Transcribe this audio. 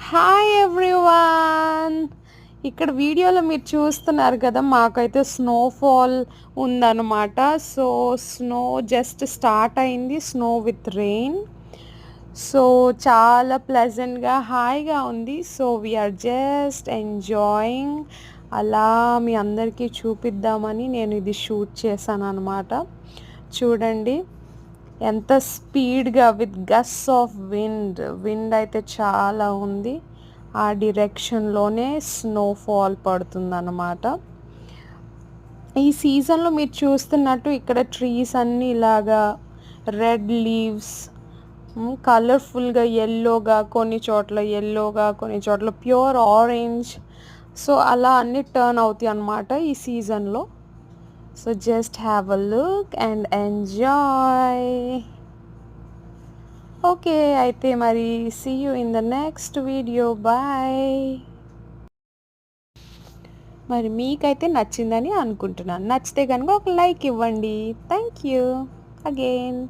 Hi everyone. ఇక్కడ వీడియోలో మీరు చూస్తున్నారు కదా, మాకైతే స్నోఫాల్ ఉందన్నమాట. సో స్నో జస్ట్ స్టార్ట్ అయింది, స్నో విత్ రెయిన్. సో చాలా ప్లెజెంట్గా హాయిగా ఉంది. So we are just enjoying. అలా మీ అందరికీ చూపిద్దామని నేను ఇది షూట్ చేశాను అనమాట. చూడండి ఎంత స్పీడ్గా, విత్ గస్ ఆఫ్ విండ్ అయితే చాలా ఉంది. ఆ డిరెక్షన్లోనే స్నోఫాల్ పడుతుందన్నమాట. ఈ సీజన్లో మీరు చూస్తున్నట్టు ఇక్కడ ట్రీస్ అన్నీ ఇలాగా రెడ్ లీవ్స్, కలర్ఫుల్గా ఎల్లోగా, కొన్ని చోట్ల ఎల్లోగా, కొన్ని చోట్ల ప్యూర్ ఆరెంజ్. సో అలా అన్నీ టర్న్ అవుతాయి అన్నమాట ఈ సీజన్లో. So just have a look and enjoy. Okay, అయితే మరి see you in the next video. Bye. మరి మీకైతే నచ్చిందని అనుకుంటున్నాను. నచ్చితే కనుక ఒక లైక్ ఇవ్వండి. Thank you again.